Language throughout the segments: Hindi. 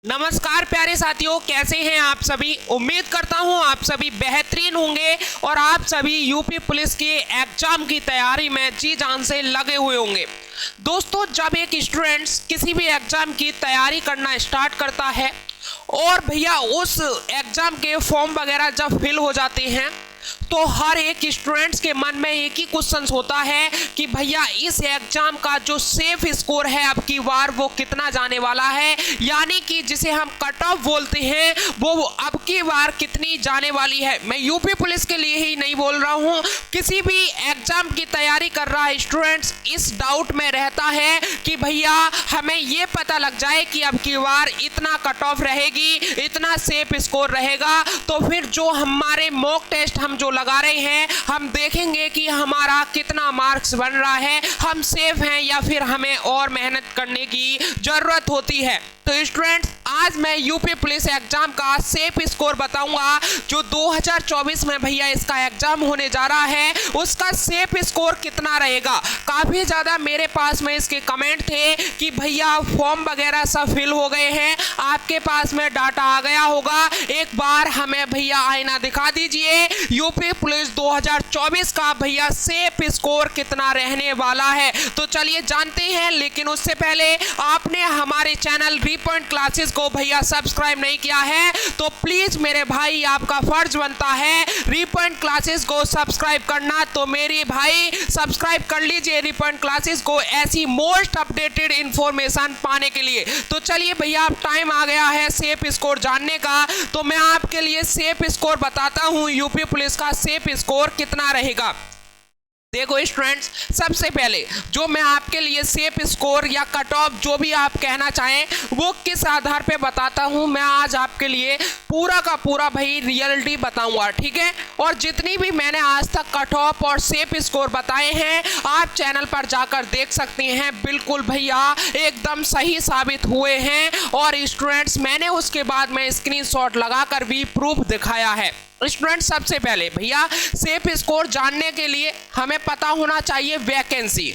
नमस्कार प्यारे साथियों, कैसे हैं आप सभी। उम्मीद करता हूं आप सभी बेहतरीन होंगे और आप सभी यूपी पुलिस के एग्जाम की तैयारी में जी जान से लगे हुए होंगे। दोस्तों, जब एक स्टूडेंट किसी भी एग्जाम की तैयारी करना स्टार्ट करता है और भैया उस एग्जाम के फॉर्म वगैरह जब फिल हो जाते हैं तो हर एक स्टूडेंट्स के मन में एक ही क्वेश्चन होता है कि भैया इस एग्जाम का जो सेफ स्कोर है अब की बार वो कितना जाने वाला है, यानी कि जिसे हम कट ऑफ बोलते हैं वो अब की बार कितनी जाने वाली है। मैं यूपी पुलिस के लिए ही नहीं बोल रहा हूं, किसी भी एग्जाम की तैयारी कर रहा स्टूडेंट्स इस डाउट में रहता है कि भैया हमें ये पता लग जाए कि अब की बार इतना कट ऑफ रहेगी, इतना सेफ स्कोर रहेगा, तो फिर जो हमारे मॉक टेस्ट हम जो लगा रहे हैं हम देखेंगे कि हमारा कितना मार्क्स बन रहा है, हम सेफ हैं या फिर हमें और मेहनत करने की जरूरत होती है। तो स्टूडेंट्स, आज मैं यूपी पुलिस एग्जाम का सेफ स्कोर बताऊंगा। जो 2024 में भैया इसका एग्जाम होने जा रहा है उसका सेफ स्कोर कितना रहेगा। काफी ज्यादा मेरे पास में इसके कमेंट थे कि भैया फॉर्म वगैरह सब फिल हो गए हैं, आपके पास में डाटा आ गया होगा, एक बार हमें भैया आईना दिखा दीजिए। यूपी पुलिस 2024 का भैया सेफ स्कोर कितना रहने वाला है, तो चलिए जानते हैं। लेकिन उससे पहले आपने हमारे चैनल पॉइंट क्लासेस को भैया सब्सक्राइब नहीं किया है तो प्लीज मेरे भाई आपका फर्ज बनता है पॉइंट क्लासेस को सब्सक्राइब करना। तो मेरे भाई सब्सक्राइब कर लीजिए पॉइंट क्लासेस को ऐसी मोस्ट अपडेटेड इंफॉर्मेशन पाने के लिए। तो चलिए भैया, अब टाइम आ गया है सेफ स्कोर जानने का, तो मैं आपके लिए सेफ स्कोर बताता हूं यूपी पुलिस का सेफ स्कोर कितना रहेगा। देखो स्टूडेंट्स, सबसे पहले जो मैं आपके लिए सेफ स्कोर या कट ऑफ जो भी आप कहना चाहें वो किस आधार पे बताता हूं, मैं आज आपके लिए पूरा का पूरा भाई रियलिटी बताऊंगा, ठीक है। और जितनी भी मैंने आज तक कट ऑफ और सेफ स्कोर बताए हैं आप चैनल पर जाकर देख सकते हैं, बिल्कुल भैया एकदम सही साबित हुए हैं। और स्टूडेंट्स, मैंने उसके बाद में स्क्रीनशॉट लगाकर भी प्रूफ दिखाया है। स्टूडेंट, सबसे पहले भैया सेफ स्कोर जानने के लिए हमें पता होना चाहिए वैकेंसी,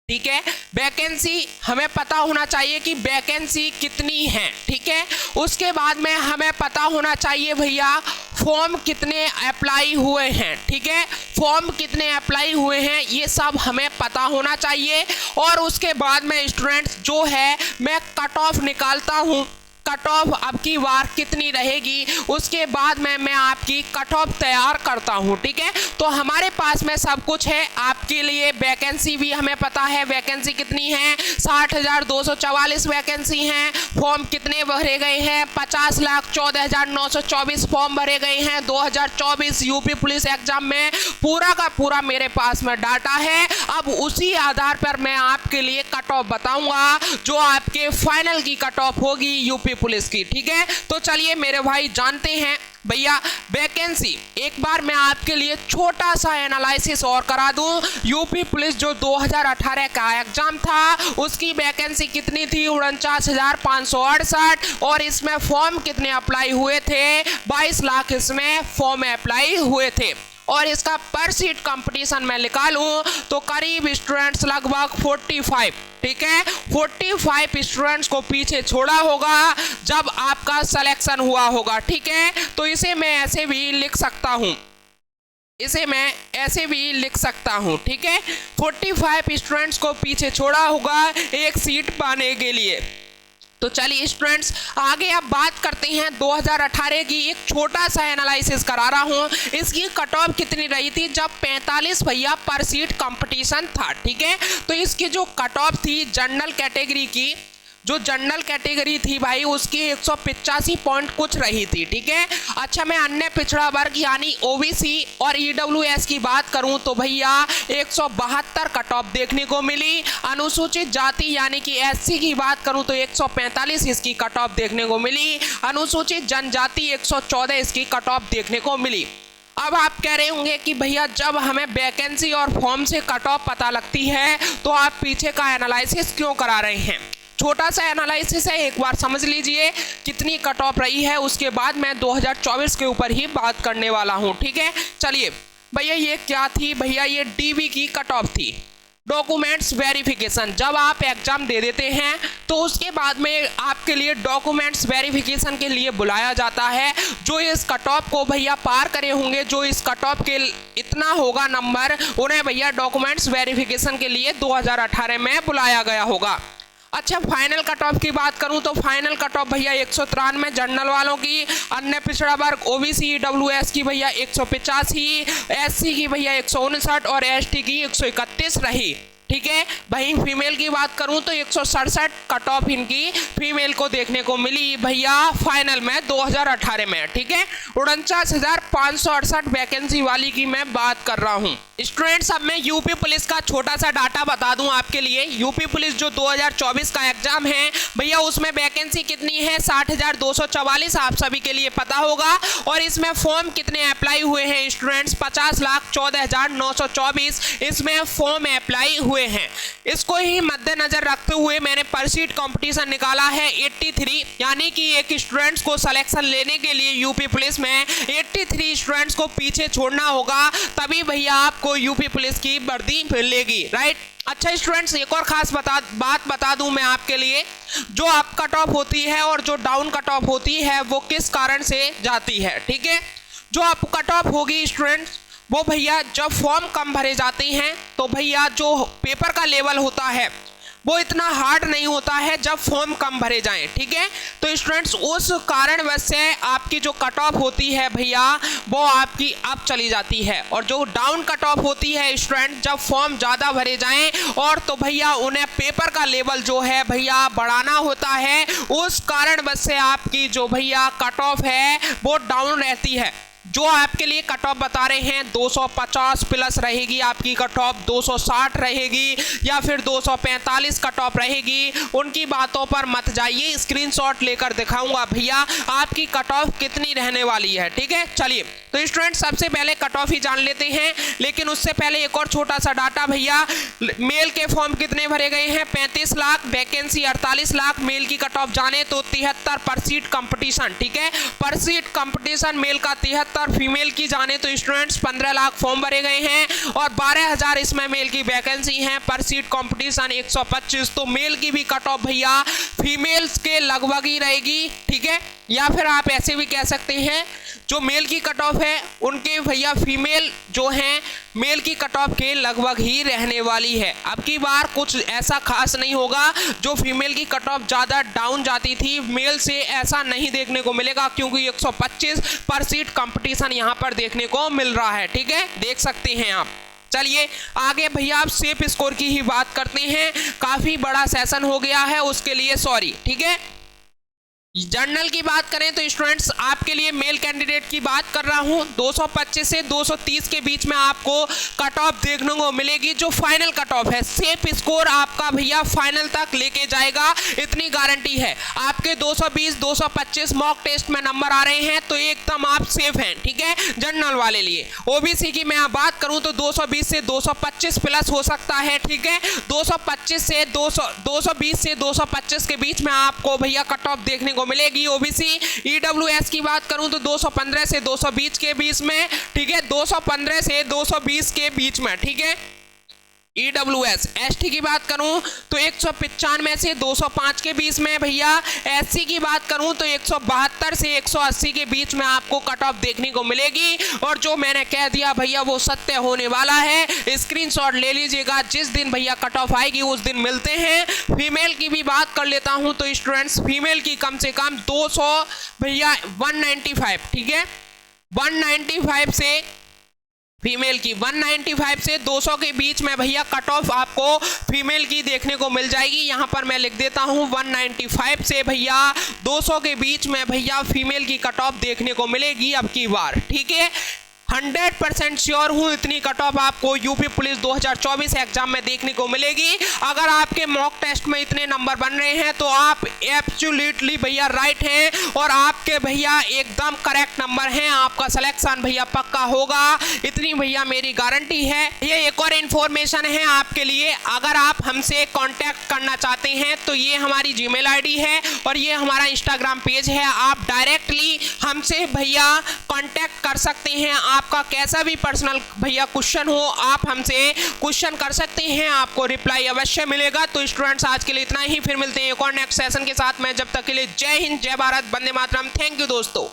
ठीक है। वैकेंसी हमें पता होना चाहिए कि वैकेंसी कितनी है, ठीक है। उसके बाद में हमें पता होना चाहिए भैया फॉर्म कितने अप्लाई हुए हैं, ठीक है। फॉर्म कितने अप्लाई हुए हैं ये सब हमें पता होना चाहिए। और उसके बाद में स्टूडेंट्स जो है मैं कट ऑफ निकालता हूँ, कट ऑफ अब की बार कितनी रहेगी, उसके बाद में मैं आपकी कट ऑफ तैयार करता हूं, ठीक है। तो हमारे पास में सब कुछ है आपके लिए। वैकेंसी भी हमें पता है, वैकेंसी कितनी है, 60,244 वैकेंसी हैं। फॉर्म कितने भरे गए हैं, 50,14,924 फॉर्म भरे गए हैं 2024 यूपी पुलिस एग्जाम में। पूरा का पूरा मेरे पास में डाटा है। अब उसी आधार पर मैं आपके लिए कट ऑफ बताऊंगा जो आपके फाइनल की कट ऑफ होगी यूपी पुलिस की, ठीक है। तो चलिए मेरे भाई जानते हैं भैया वैकेंसी। एक बार मैं आपके लिए छोटा सा एनालिसिस और करा दूं। यूपी पुलिस जो 2018 का एग्जाम था उसकी वैकेंसी कितनी थी, 49,568। और इसमें फॉर्म कितने अप्लाई हुए थे, 22 लाख इसमें फॉर्म अप्लाई हुए थे। और इसका पर सीट कंपटीशन में निकालूं तो करीब स्टूडेंट्स लगभग 45, ठीक है, 45 स्टूडेंट्स को पीछे छोड़ा होगा जब आपका सिलेक्शन हुआ होगा, ठीक है। तो इसे मैं ऐसे भी लिख सकता हूं, इसे मैं ऐसे भी लिख सकता हूं, ठीक है। 45 स्टूडेंट्स को पीछे छोड़ा होगा एक सीट पाने के लिए। तो चलिए स्टूडेंट्स आगे अब बात करते हैं 2018 की। एक छोटा सा एनालिसिस करा रहा हूं। इसकी कट ऑफ कितनी रही थी जब 45 भैया पर सीट कंपटीशन था, ठीक है। तो इसकी जो कट ऑफ थी जनरल कैटेगरी की, जो जनरल कैटेगरी थी भाई उसकी 185 पॉइंट कुछ रही थी, ठीक है। अच्छा, मैं अन्य पिछड़ा वर्ग यानी ओबीसी और ईडब्ल्यूएस की बात करूं तो भैया 172 कट ऑफ देखने को मिली। अनुसूचित जाति यानी कि एससी की बात करूं तो 145 इसकी कट ऑफ देखने को मिली। अनुसूचित जनजाति 114 इसकी कट ऑफ देखने को मिली। अब आप कह रहे होंगे कि भैया जब हमें वैकेंसी और फॉर्म से कट ऑफ पता लगती है तो आप पीछे का एनालिसिस क्यों करा रहे हैं। छोटा सा एनालिसिस है, एक बार समझ लीजिए कितनी कट ऑफ रही है, उसके बाद मैं 2024 के ऊपर ही बात करने वाला हूं, ठीक है। चलिए भैया ये क्या थी, भैया ये डीबी की कट ऑफ थी। डॉक्यूमेंट्स वेरिफिकेशन, जब आप एग्जाम दे देते हैं तो उसके बाद में आपके लिए डॉक्यूमेंट्स वेरिफिकेशन के लिए बुलाया जाता है। जो इस कट ऑफ को भैया पार करे होंगे, जो इस कट ऑफ के इतना होगा नंबर, उन्हें भैया डॉक्यूमेंट्स वेरिफिकेशन के लिए 2018 में बुलाया गया होगा। अच्छा, फाइनल कट ऑफ की बात करूं तो फाइनल कट ऑफ भैया 193 जनरल वालों की, अन्य पिछड़ा वर्ग ओबीसी ईडब्ल्यूएस की भैया 185, एससी की भैया 159 और एसटी की 131 रही। ठीक है, वहीं फीमेल की बात करूं तो 167 कट ऑफ इनकी फीमेल को देखने को मिली भैया फाइनल में 2018 में। ठीक है, 49,568 वैकेंसी वाली की मैं बात कर रहा हूं। स्टूडेंट्स, अब मैं यूपी पुलिस का छोटा सा डाटा बता दूं आपके लिए। यूपी पुलिस जो 2024 का एग्जाम है भैया, उसमें वैकेंसी कितनी है? 60,244 आप सभी के लिए पता होगा। और इसमें फॉर्म कितने अप्लाई हुए हैं स्टूडेंट्स? 50,14,924 इसमें फॉर्म अप्लाई हुए हैं। इसको ही मद्देनजर रखते हुए मैंने पर सीट कंपटीशन निकाला है 83, यानी कि एक स्टूडेंट्स को सिलेक्शन लेने के लिए यूपी पुलिस में 83 स्टूडेंट्स को पीछे छोड़ना होगा, तभी भैया आपको यूपी पुलिस की वर्दी मिलेगी। राइट। अच्छा स्टूडेंट्स, एक और खास बात बता दूं मैं आपके लिए, जो अप कट ऑफ होती है और जो डाउन कट ऑफ होती है वो किस कारण से जाती है। ठीक है, जो अप कट ऑफ होगी स्टूडेंट्स, वो भैया जब फॉर्म कम भरे जाते हैं तो भैया जो पेपर का लेवल होता है वो इतना हार्ड नहीं होता है जब फॉर्म कम भरे जाएं। ठीक है, तो स्टूडेंट्स उस कारणवश से आपकी जो कट ऑफ होती है भैया वो आपकी अप चली जाती है, और जो डाउन कट ऑफ होती है स्टूडेंट जब फॉर्म ज़्यादा भरे जाएं और तो भैया उन्हें पेपर का लेवल जो है भैया बढ़ाना होता है, उस कारणवश से आपकी जो भैया कट ऑफ है वो डाउन रहती है। जो आपके लिए कट ऑफ बता रहे हैं 250 प्लस रहेगी आपकी कट ऑफ, 260 रहेगी या फिर 245 कट ऑफ रहेगी, उनकी बातों पर मत जाइए। स्क्रीनशॉट लेकर दिखाऊंगा भैया आपकी कट ऑफ कितनी रहने वाली है। ठीक है, चलिए तो स्टूडेंट सबसे पहले कट ऑफ ही जान लेते हैं, लेकिन उससे पहले एक और छोटा सा डाटा भैया, मेल के फॉर्म कितने भरे गए हैं? 35 लाख, वैकेंसी 48 लाख। मेल की कट ऑफ जाने तो 73 पर सीट कंपटीशन। ठीक है, पर सीट कंपटीशन मेल का 73, फीमेल की जाने तो स्टूडेंट्स 15 लाख फॉर्म भरे गए हैं और 12,000 इसमें मेल की वैकेंसी है। पर सीट कंपटीशन 125, तो मेल की भी कट ऑफ भैया फीमेल्स के लगभग ही रहेगी। ठीक है, या फिर आप ऐसे भी कह सकते हैं जो मेल की कट ऑफ है उनके भैया फीमेल जो हैं मेल की कट ऑफ के लगभग ही रहने वाली है। अब की बार कुछ ऐसा खास नहीं होगा, जो फीमेल की कट ऑफ ज़्यादा डाउन जाती थी मेल से ऐसा नहीं देखने को मिलेगा, क्योंकि 125 पर सीट कंपटीशन यहाँ पर देखने को मिल रहा है। ठीक है, देख सकते हैं आप। चलिए आगे भैया आप सेफ स्कोर की ही बात करते हैं। काफ़ी बड़ा सेशन हो गया है, उसके लिए सॉरी। ठीक है, जर्नल की बात करें तो स्टूडेंट्स आपके लिए मेल कैंडिडेट की बात कर रहा हूं, 225 से 230 के बीच में आपको कट ऑफ देखने को मिलेगी, जो फाइनल कट ऑफ है। सेफ स्कोर आपका भैया फाइनल तक लेके जाएगा, इतनी गारंटी है। आपके 220 225 मॉक टेस्ट में नंबर आ रहे हैं तो एकदम आप सेफ हैं। ठीक है, जर्नल वाले लिए। ओबीसी की मैं बात करूं तो 220 से 225 प्लस हो सकता है। ठीक है, 220 से 225 के बीच में आपको भैया कट ऑफ देखने को मिलेगी। ओबीसी ईडब्ल्यूएस की बात करूं तो 215 से 220 के बीच में। ठीक है, 215 से 220 के बीच में। ठीक है, ईडब्ल्यूएस। एसटी की बात करूं तो 195 से 205 के बीच में भैया। एससी की बात करूं तो 172 से 180 के बीच में आपको कट ऑफ देखने को मिलेगी, और जो मैंने कह दिया भैया वो सत्य होने वाला है। स्क्रीनशॉट ले लीजिएगा, जिस दिन भैया कट ऑफ आएगी उस दिन मिलते हैं। फीमेल की भी बात कर लेता हूं तो स्टूडेंट्स फीमेल की कम से कम 200 भैया 195। ठीक है, 195 से फीमेल की 195 से 200 के बीच में भैया कट ऑफ आपको फीमेल की देखने को मिल जाएगी। यहां पर मैं लिख देता हूं 195 से भैया 200 के बीच में भैया फीमेल की कट ऑफ देखने को मिलेगी अब की बार। ठीक है, 100% श्योर हूं इतनी कट ऑफ आपको यूपी पुलिस 2024 एग्जाम में देखने को मिलेगी। अगर आपके मॉक टेस्ट में इतने नंबर बन रहे हैं तो आप एब्सोल्युटली भैया राइट हैं, और आपके भैया एकदम करेक्ट नंबर हैं। आपका सिलेक्शन भैया पक्का होगा, इतनी भैया मेरी गारंटी है। ये एक और इन्फॉर्मेशन है आपके लिए, अगर आप हमसे कांटेक्ट करना चाहते हैं तो ये हमारी जीमेल आईडी है और ये हमारा इंस्टाग्राम पेज है। आप डायरेक्टली हमसे भैया कांटेक्ट कर सकते हैं। आपका कैसा भी पर्सनल भैया क्वेश्चन हो, आप हमसे क्वेश्चन कर सकते हैं, आपको रिप्लाई अवश्य मिलेगा। तो स्टूडेंट्स आज के लिए इतना ही, फिर मिलते हैं एक और नेक्स्ट सेशन के साथ में। जब तक के लिए जय हिंद, जय भारत, वंदे मातरम। थैंक यू दोस्तों।